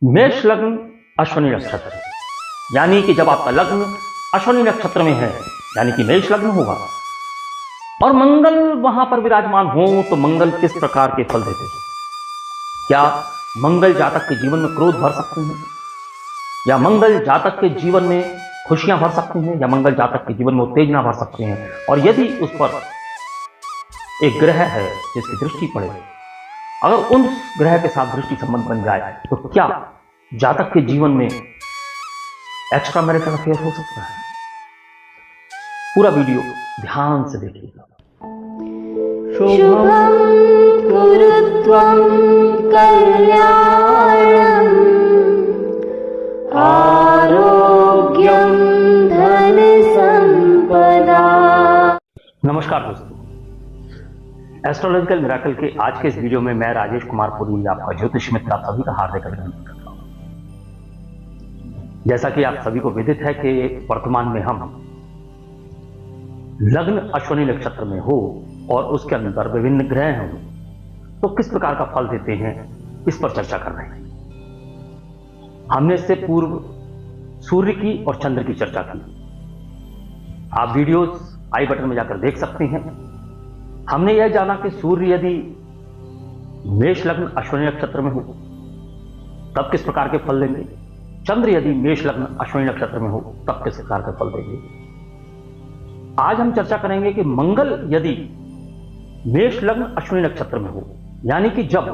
मेष लग्न अश्विनी नक्षत्र, यानी कि जब आपका लग्न अश्विनी नक्षत्र में है यानी कि मेष लग्न होगा और मंगल वहां पर विराजमान हो तो मंगल किस प्रकार के फल देते हैं? क्या मंगल जातक के जीवन में क्रोध भर सकते हैं, या मंगल जातक के जीवन में खुशियां भर सकते हैं, या मंगल जातक के जीवन में उत्तेजना भर सकते हैं? और यदि उस पर एक ग्रह है जिसकी दृष्टि पड़े, अगर उन ग्रह के साथ दृष्टि संबंध बन जाए तो क्या जातक के जीवन में एक्स्ट्रा मैरिटल अफेयर हो सकता है? पूरा वीडियो ध्यान से देखिएगा। शुभं कुरुत्वं कल्याणं आरोग्यं धन संपदा। नमस्कार दोस्तों, एस्ट्रोलॉजिकल मिरेकल के आज के इस वीडियो में मैं राजेश कुमार पुरी, आपका ज्योतिष मित्र, आप सभी का हार्दिक अभिनंदन करता हूं। जैसा कि आप सभी को विदित है कि वर्तमान में हम लग्न अश्विनी नक्षत्र में हो और उसके अंदर विभिन्न ग्रह हों तो किस प्रकार का फल देते हैं, इस पर चर्चा कर रहे हैं। हमने इससे पूर्व सूर्य की और चंद्र की चर्चा की, आप वीडियोस आई बटन में जाकर देख सकते हैं। हमने यह जाना कि सूर्य यदि मेष लग्न अश्विनी नक्षत्र में हो तब किस प्रकार के फल देंगे, चंद्र यदि मेष लग्न अश्विनी नक्षत्र में हो तब किस प्रकार के फल देंगे। आज हम चर्चा करेंगे कि मंगल यदि मेष लग्न अश्विनी नक्षत्र में हो, यानी कि जब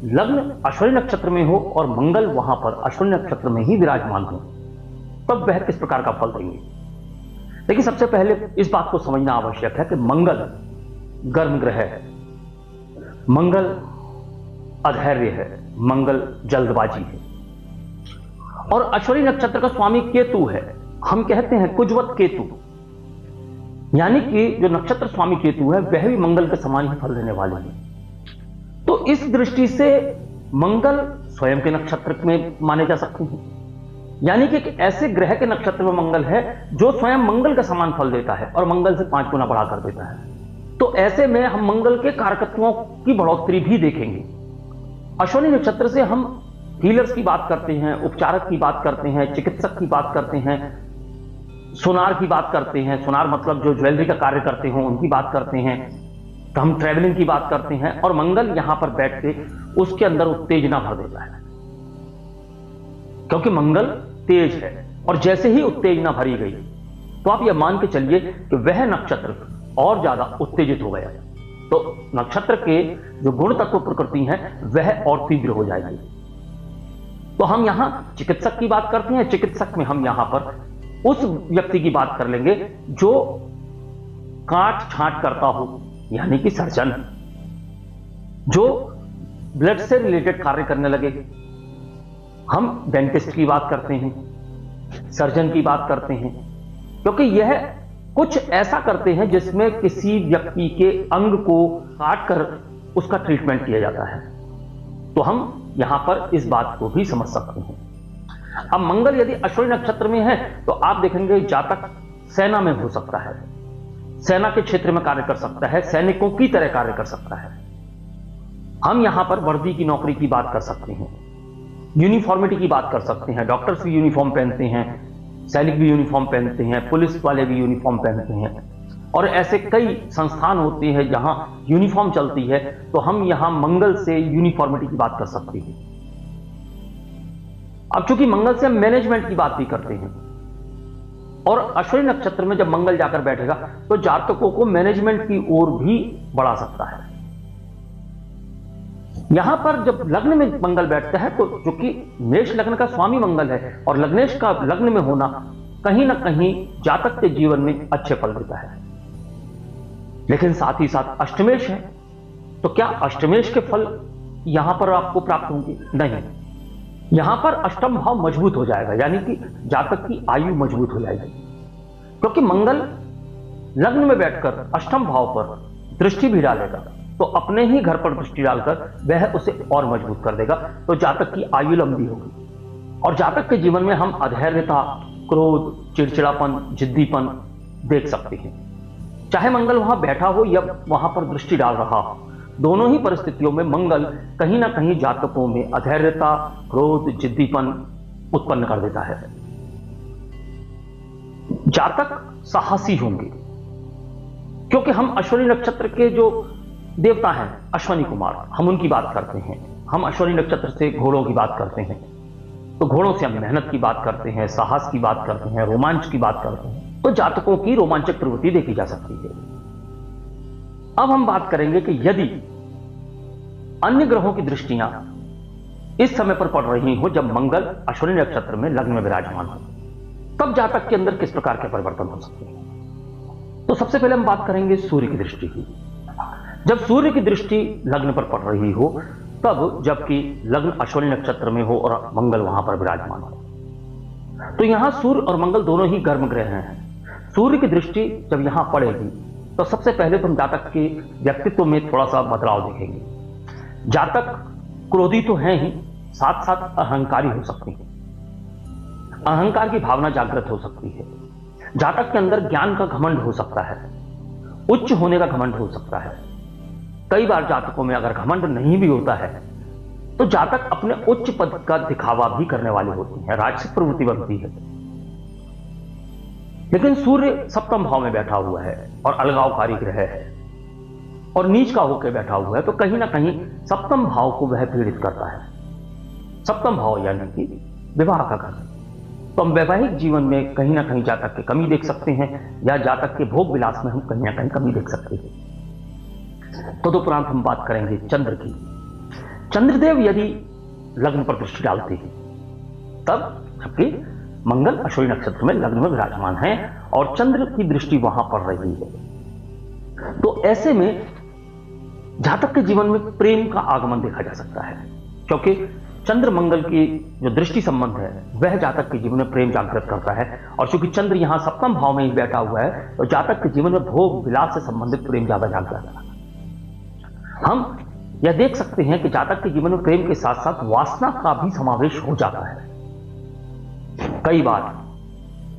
लग्न अश्विनी नक्षत्र में हो और मंगल वहां पर अश्विनी नक्षत्र में ही विराजमान हो तब वह किस प्रकार का फल देंगे। लेकिन सबसे पहले इस बात को समझना आवश्यक है कि मंगल गर्म ग्रह है, मंगल अधैर्य है, मंगल जल्दबाजी है और अश्विनी नक्षत्र का स्वामी केतु है। हम कहते हैं कुजवत केतु, यानी कि जो नक्षत्र स्वामी केतु है वह भी मंगल के समान ही फल देने वाले हैं। तो इस दृष्टि से मंगल स्वयं के नक्षत्र में माने जा सकते हैं, यानी कि ऐसे ग्रह के नक्षत्र में मंगल है जो स्वयं मंगल का समान फल देता है और मंगल से 5 गुना बढ़ा कर देता है। तो ऐसे में हम मंगल के कारकत्वों की बढ़ोतरी भी देखेंगे। अश्विनी नक्षत्र से हम हीलर्स की बात करते हैं, उपचारक की बात करते हैं, चिकित्सक की बात करते हैं, सोनार की बात करते हैं, सोनार मतलब जो ज्वेलरी का कार्य करते हो उनकी बात करते हैं, तो हम ट्रैवलिंग की बात करते हैं और मंगल यहां पर बैठ के उसके अंदर उत्तेजना भर देता है, क्योंकि मंगल तेज है और जैसे ही उत्तेजना भरी गई तो आप यह मान के चलिए कि वह नक्षत्र और ज्यादा उत्तेजित हो गया, तो नक्षत्र के जो गुण तत्व प्रकृति है वह और तीव्र हो जाएगी। तो हम यहां चिकित्सक की बात करते हैं, चिकित्सक में हम यहां पर उस व्यक्ति की बात कर लेंगे जो काट छांट करता हो, यानी कि सर्जन, जो ब्लड से रिलेटेड कार्य करने लगे। हम डेंटिस्ट की बात करते हैं, सर्जन की बात करते हैं, क्योंकि यह कुछ ऐसा करते हैं जिसमें किसी व्यक्ति के अंग को काट कर उसका ट्रीटमेंट किया जाता है। तो हम यहां पर इस बात को भी समझ सकते हैं। अब मंगल यदि अश्विनी नक्षत्र में है तो आप देखेंगे जातक सेना में हो सकता है, सेना के क्षेत्र में कार्य कर सकता है, सैनिकों की तरह कार्य कर सकता है। हम यहां पर वर्दी की नौकरी की बात कर सकते हैं, यूनिफॉर्मिटी की बात कर सकते हैं, डॉक्टर्स भी यूनिफॉर्म पहनते हैं, सैनिक भी यूनिफॉर्म पहनते हैं, पुलिस वाले भी यूनिफॉर्म पहनते हैं और ऐसे कई संस्थान होते हैं जहां यूनिफॉर्म चलती है। तो हम यहां मंगल से यूनिफॉर्मिटी की बात कर सकते हैं। अब चूंकि मंगल से हम मैनेजमेंट की बात भी करते हैं और अश्विनी नक्षत्र में जब मंगल जाकर बैठेगा तो जातकों को मैनेजमेंट की ओर भी बढ़ा सकता है। यहां पर जब लग्न में मंगल बैठता है तो चूंकि मेष लग्न का स्वामी मंगल है और लग्नेश का लग्न में होना कहीं ना कहीं जातक के जीवन में अच्छे फल देता है। लेकिन साथ ही साथ अष्टमेश है, तो क्या अष्टमेश के फल यहां पर आपको प्राप्त होंगे? नहीं, यहां पर अष्टम भाव मजबूत हो जाएगा, यानी कि जातक की आयु मजबूत हो जाएगी, क्योंकि मंगल लग्न में बैठकर अष्टम भाव पर दृष्टि भी डालेगा तो अपने ही घर पर दृष्टि डालकर वह उसे और मजबूत कर देगा। तो जातक की आयु लंबी होगी और जातक के जीवन में हम अधैर्यता, क्रोध, चिड़चिड़ापन, जिद्दीपन देख सकते हैं। चाहे मंगल वहां बैठा हो या वहां पर दृष्टि डाल रहा हो, दोनों ही परिस्थितियों में मंगल कहीं ना कहीं जातकों में अधैर्यता, क्रोध, जिद्दीपन उत्पन्न कर देता है। जातक साहसी होंगे, क्योंकि हम अश्विनी नक्षत्र के जो देवता हैं अश्विनी कुमार, हम उनकी बात करते हैं। हम अश्विनी नक्षत्र से घोड़ों की बात करते हैं, तो घोड़ों से हम मेहनत की बात करते हैं, साहस की बात करते हैं, रोमांच की बात करते हैं। तो जातकों की रोमांचक प्रवृत्ति देखी जा सकती है। अब हम बात करेंगे कि यदि अन्य ग्रहों की दृष्टियां इस समय पर पड़ रही हो जब मंगल अश्विनी नक्षत्र में लग्न में विराजमान हो, तब जातक के अंदर किस प्रकार के परिवर्तन हो सकते हैं। तो सबसे पहले हम बात करेंगे सूर्य की दृष्टि की। जब सूर्य की दृष्टि लग्न पर पड़ रही हो, तब जबकि लग्न अश्विनी नक्षत्र में हो और मंगल वहां पर विराजमान हो, तो यहां सूर्य और मंगल दोनों ही गर्म ग्रह हैं। सूर्य की दृष्टि जब यहां पड़ेगी तो सबसे पहले तुम जातक के व्यक्तित्व में थोड़ा सा बदलाव देखेंगे। जातक क्रोधी तो हैं ही, साथ साथ अहंकारी हो सकती है। अहंकार की भावना जागृत हो सकती है। जातक के अंदर ज्ञान का घमंड हो सकता है, उच्च होने का घमंड हो सकता है। कई बार जातकों में अगर घमंड नहीं भी होता है तो जातक अपने उच्च पद का दिखावा भी करने वाले होते हैं, राजसिक प्रवृत्ति बनती है। लेकिन सूर्य सप्तम भाव में बैठा हुआ है और अलगावकारी ग्रह है और नीच का होकर बैठा हुआ है, तो कहीं ना कहीं सप्तम भाव को वह पीड़ित करता है। सप्तम भाव यानी कि विवाह का घर। तो हम वैवाहिक जीवन में कहीं ना कहीं जातक की कमी देख सकते हैं, या जातक के भोग विलास में हम कहीं ना कहीं कमी देख सकते हैं। तदुपरांत हम बात करेंगे चंद्र की। चंद्रदेव यदि लग्न पर दृष्टि डालते हैं, तब जबकि मंगल अश्विनी नक्षत्र में लग्न में विराजमान है और चंद्र की दृष्टि वहां पड़ रही है, तो ऐसे में जातक के जीवन में प्रेम का आगमन देखा जा सकता है। क्योंकि चंद्र मंगल की जो दृष्टि संबंध है वह जातक के जीवन में प्रेम जागृत करता है, और चूंकि चंद्र यहां सप्तम भाव में ही बैठा हुआ है तो जातक के जीवन में भोग विलास से संबंधित प्रेम ज्यादा जागृत है। हम यह देख सकते हैं कि जातक के जीवन में प्रेम के साथ साथ वासना का भी समावेश हो जाता है। कई बार,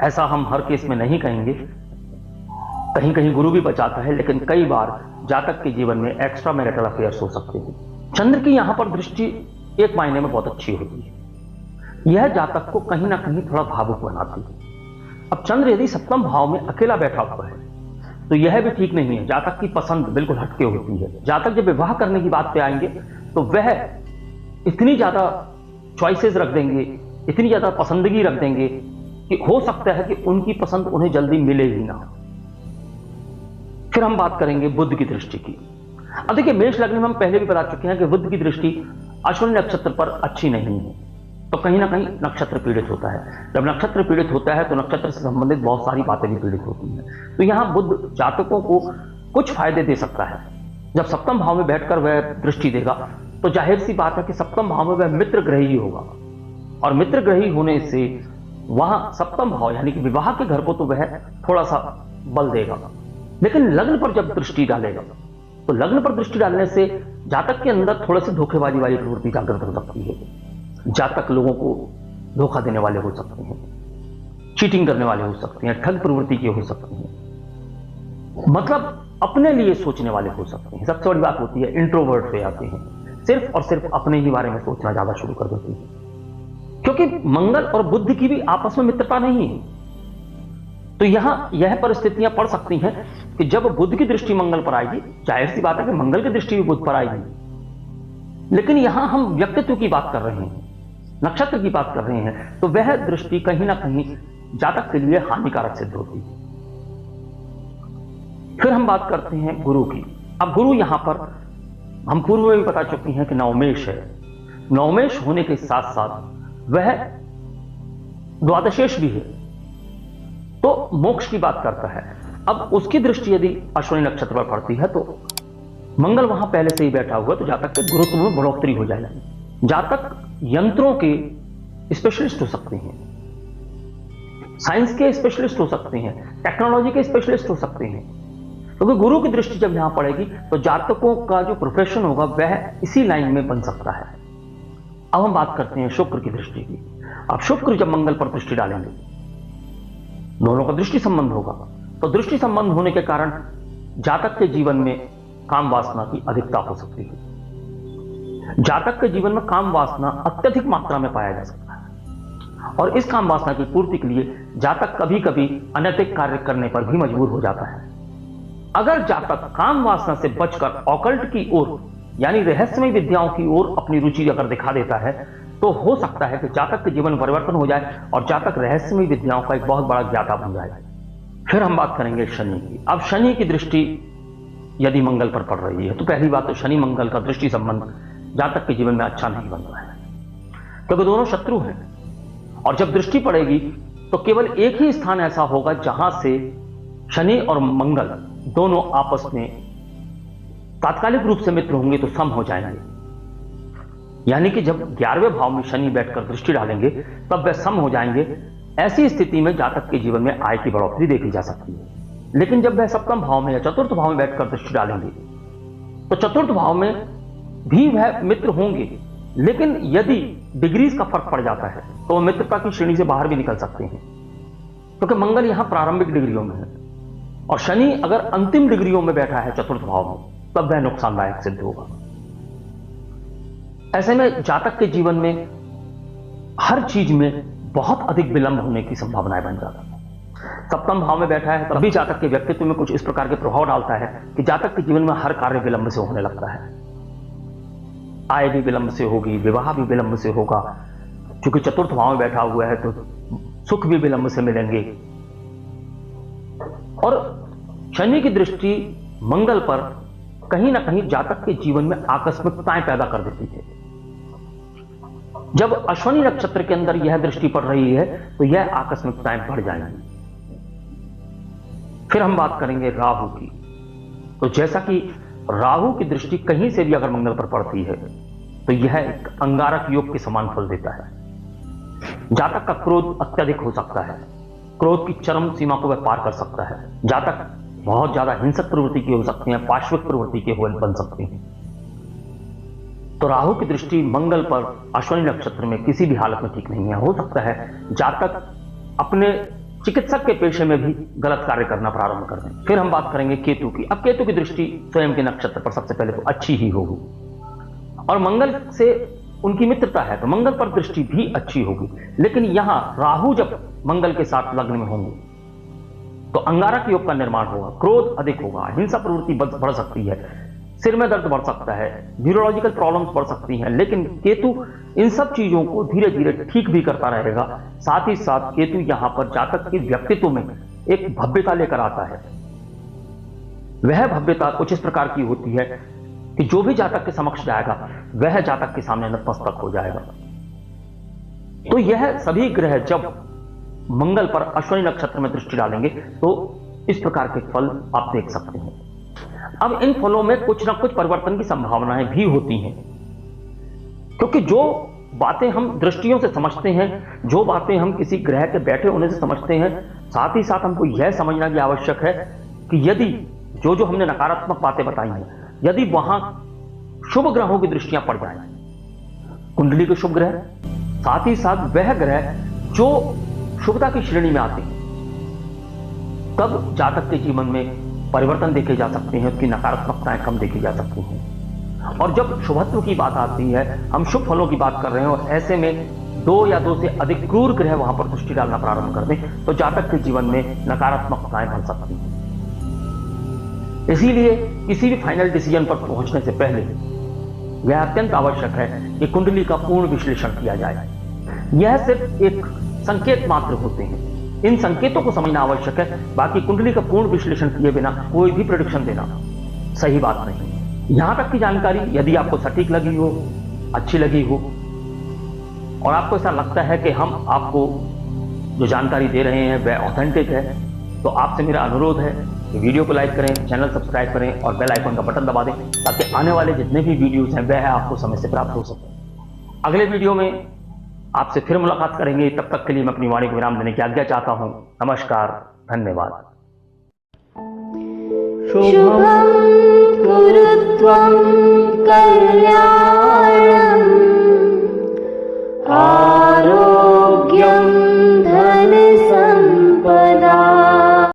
ऐसा हम हर केस में नहीं कहेंगे, कहीं कहीं गुरु भी बचाता है, लेकिन कई बार जातक के जीवन में एक्स्ट्रा मैरिटल अफेयर्स हो सकते हैं। चंद्र की यहां पर दृष्टि एक मायने में बहुत अच्छी होती है। यह जातक को कहीं ना कहीं थोड़ा भावुक बनाती है। अब चंद्र यदि सप्तम भाव में अकेला बैठा हुआ है तो यह भी ठीक नहीं है। जातक की पसंद बिल्कुल हटके होती है। जातक जब विवाह करने की बात पे आएंगे तो वह इतनी ज्यादा चॉइसेस रख देंगे, इतनी ज्यादा पसंदगी रख देंगे कि हो सकता है कि उनकी पसंद उन्हें जल्दी मिले ही ना। फिर हम बात करेंगे बुध की दृष्टि की। अब देखिए, मेष लग्न में हम पहले भी बता चुके हैं कि बुध की दृष्टि अश्विनी नक्षत्र पर अच्छी नहीं है, तो कहीं ना कहीं नक्षत्र पीड़ित होता है। जब नक्षत्र पीड़ित होता है तो नक्षत्र से संबंधित बहुत सारी बातें भी पीड़ित होती हैं। तो यहां बुध जातकों को कुछ फायदे दे सकता है। जब सप्तम भाव में बैठकर वह दृष्टि देगा तो जाहिर सी बात है कि सप्तम भाव में वह मित्र ग्रही होगा, और मित्र ग्रही होने से वहां सप्तम भाव यानी कि विवाह के घर को तो वह थोड़ा सा बल देगा। लेकिन लग्न पर जब दृष्टि डालेगा तो लग्न पर दृष्टि डालने से जातक के अंदर थोड़े से धोखेबाजी वाली प्रवृत्ति जागृत हो सकती है। जातक लोगों को धोखा देने वाले हो सकते हैं, चीटिंग करने वाले हो सकते हैं, ठग प्रवृत्ति के हो सकते हैं, मतलब अपने लिए सोचने वाले हो सकते हैं। सबसे बड़ी बात होती है इंट्रोवर्ट हो जाते हैं, सिर्फ और सिर्फ अपने ही बारे में सोचना ज्यादा शुरू कर देते हैं। क्योंकि मंगल और बुध की भी आपस में मित्रता नहीं है, तो यहां यह परिस्थितियां पड़ सकती हैं कि जब बुध की दृष्टि मंगल पर आएगी, जाहिर सी बात है कि मंगल की दृष्टि भी बुध पर आएगी, लेकिन यहां हम व्यक्तित्व की बात कर रहे हैं, नक्षत्र की बात कर रहे हैं, तो वह दृष्टि कहीं ना कहीं जातक के लिए हानिकारक सिद्ध होती है। फिर हम बात करते हैं गुरु की। अब गुरु यहां पर हम पूर्व में भी बता चुके हैं कि नवमेश है। नवमेश होने के साथ साथ वह द्वादशेश भी है, तो मोक्ष की बात करता है। अब उसकी दृष्टि यदि अश्विनी नक्षत्र पर पड़ती है तो मंगल वहां पहले से ही बैठा हुआ, तो जातक के गुरुत्व में बढ़ोतरी हो जाएगी। जातक यंत्रों के स्पेशलिस्ट हो सकते हैं, साइंस के स्पेशलिस्ट हो सकते हैं, टेक्नोलॉजी के स्पेशलिस्ट हो सकते हैं, क्योंकि गुरु की दृष्टि जब यहां पड़ेगी तो जातकों का जो प्रोफेशन होगा वह इसी लाइन में बन सकता है। अब हम बात करते हैं शुक्र की दृष्टि की। अब शुक्र जब मंगल पर दृष्टि डालेंगे, दोनों का दृष्टि संबंध होगा, तो दृष्टि संबंध होने के कारण जातक के जीवन में काम वासना की अधिकता हो सकती है। जातक के जीवन में काम वासना अत्यधिक मात्रा में पाया जा सकता है और इस काम वासना की पूर्ति के लिए जातक कभी कभी अनैतिक कार्य करने पर भी मजबूर हो जाता है। अगर जातक काम वासना से बचकर ऑकल्ट की ओर यानी रहस्यमय विद्याओं की ओर अपनी रुचि अगर दिखा देता है तो हो सकता है कि जातक के जीवन में परिवर्तन हो जाए और जातक रहस्यमय विद्याओं का एक बहुत बड़ा ज्ञाता बन जाए। फिर हम बात करेंगे शनि की। अब शनि की दृष्टि यदि मंगल पर पड़ रही है तो पहली बात तो शनि मंगल का दृष्टि संबंध जातक के जीवन में अच्छा नहीं बन रहा है, क्योंकि दोनों शत्रु हैं और जब दृष्टि पड़ेगी तो केवल एक ही स्थान ऐसा होगा जहां से शनि और मंगल दोनों आपस में तात्कालिक रूप से मित्र होंगे तो सम हो जाएंगे। यानी कि जब 11वें भाव में शनि बैठकर दृष्टि डालेंगे तब वे सम हो जाएंगे। ऐसी स्थिति में जातक के जीवन में आय की बढ़ोतरी देखी जा सकती है। लेकिन जब वह सप्तम भाव में या चतुर्थ भाव में बैठकर दृष्टि डालेंगे तो चतुर्थ भाव में भी वह मित्र होंगे, लेकिन यदि डिग्रीज का फर्क पड़ जाता है तो वह मित्रता की श्रेणी से बाहर भी निकल सकते हैं, क्योंकि मंगल यहां प्रारंभिक डिग्रियों में है और शनि अगर अंतिम डिग्रियों में बैठा है चतुर्थ भाव में तब वह नुकसानदायक सिद्ध होगा। ऐसे में जातक के जीवन में हर चीज में बहुत अधिक विलंब होने की संभावनाएं बन जाती है। सप्तम भाव में बैठा है तभी जातक के व्यक्तित्व में कुछ इस प्रकार के प्रभाव डालता है कि जातक के जीवन में हर कार्य विलंब से होने लगता है। आय भी विलंब से होगी, विवाह भी विलंब से होगा, क्योंकि चतुर्थ भाव में बैठा हुआ है तो सुख भी विलंब से मिलेंगे। और शनि की दृष्टि मंगल पर कहीं ना कहीं जातक के जीवन में आकस्मिकताएं पैदा कर देती है। जब अश्विनी नक्षत्र के अंदर यह दृष्टि पड़ रही है तो यह आकस्मिकताएं बढ़ जाएंगी। फिर हम बात करेंगे राहु की। तो जैसा कि राहु की दृष्टि कहीं से भी अगर मंगल पर पड़ती है तो यह एक अंगारक योग के समान फल देता है। जातक का क्रोध अत्यधिक हो सकता है, क्रोध की चरम सीमा को वह पार कर सकता है। जातक बहुत ज्यादा हिंसक प्रवृत्ति के हो सकते हैं, पार्श्विक प्रवृत्ति के बन सकते हैं। तो राहु की दृष्टि मंगल पर अश्विनी नक्षत्र में किसी भी हालत में ठीक नहीं है। हो सकता है जातक अपने चिकित्सक के पेशे में भी गलत कार्य करना प्रारंभ कर दें। फिर हम बात करेंगे केतु की। अब केतु की दृष्टि स्वयं के नक्षत्र पर सबसे पहले तो अच्छी ही होगी और मंगल से उनकी मित्रता है तो मंगल पर दृष्टि भी अच्छी होगी। लेकिन यहां राहु जब मंगल के साथ लग्न में होंगे तो अंगारक योग का निर्माण होगा, क्रोध अधिक होगा, हिंसा प्रवृत्ति बढ़ सकती है, सिर में दर्द बढ़ सकता है, न्यूरोलॉजिकल प्रॉब्लम्स बढ़ सकती हैं। लेकिन केतु इन सब चीजों को धीरे धीरे ठीक भी करता रहेगा। साथ ही साथ केतु यहां पर जातक के व्यक्तित्व में एक भव्यता लेकर आता है। वह भव्यता कुछ इस प्रकार की होती है कि जो भी जातक के समक्ष जाएगा वह जातक के सामने नतमस्तक हो जाएगा। तो यह सभी ग्रह जब मंगल पर अश्विनी नक्षत्र में दृष्टि डालेंगे तो इस प्रकार के फल आप देख सकते हैं। अब इन फलों में कुछ ना कुछ परिवर्तन की संभावनाएं भी होती हैं, क्योंकि जो बातें हम दृष्टियों से समझते हैं, जो बातें हम किसी ग्रह के बैठे होने से समझते हैं, साथ ही साथ हमको यह समझना भी आवश्यक है कि यदि जो हमने नकारात्मक बातें बताई हैं, यदि वहां शुभ ग्रहों की दृष्टियां पड़ जाएं, कुंडली के शुभ ग्रह, साथ ही साथ वह ग्रह जो शुभता की श्रेणी में आते हैं, तब जातक के जीवन में परिवर्तन देखे जा सकते हैं, उसकी नकारात्मकताएं कम देखी जा सकती हैं। और जब शुभत्व की बात आती है, हम शुभ फलों की बात कर रहे हैं और ऐसे में 2 या 2 से अधिक क्रूर ग्रह वहां पर दृष्टि डालना प्रारंभ कर दें तो जातक के जीवन में नकारात्मकताएं बन सकती हैं। इसीलिए किसी भी फाइनल डिसीजन पर पहुंचने से पहले यह अत्यंत आवश्यक है कि कुंडली का पूर्ण विश्लेषण किया जाए। यह सिर्फ एक संकेत मात्र होते हैं, इन संकेतों को समझना आवश्यक है। बाकी कुंडली का पूर्ण विश्लेषण किए बिना कोई भी प्रेडिक्शन देना सही बात नहीं। यहां तक की जानकारी यदि आपको सटीक लगी हो, अच्छी लगी हो और आपको ऐसा लगता है कि हम आपको जो जानकारी दे रहे हैं वह ऑथेंटिक है, तो आपसे मेरा अनुरोध है कि वीडियो को लाइक करें, चैनल सब्सक्राइब करें और बेल आइकन का बटन दबा दें ताकि आने वाले जितने भी वीडियोस हैं वह आपको समय से प्राप्त हो सके। अगले वीडियो में आपसे फिर मुलाकात करेंगे। तब तक के लिए मैं अपनी वाणी को विराम देने की आज्ञा चाहता हूं। नमस्कार, धन्यवाद। शुभं कुरु त्वं कल्याणं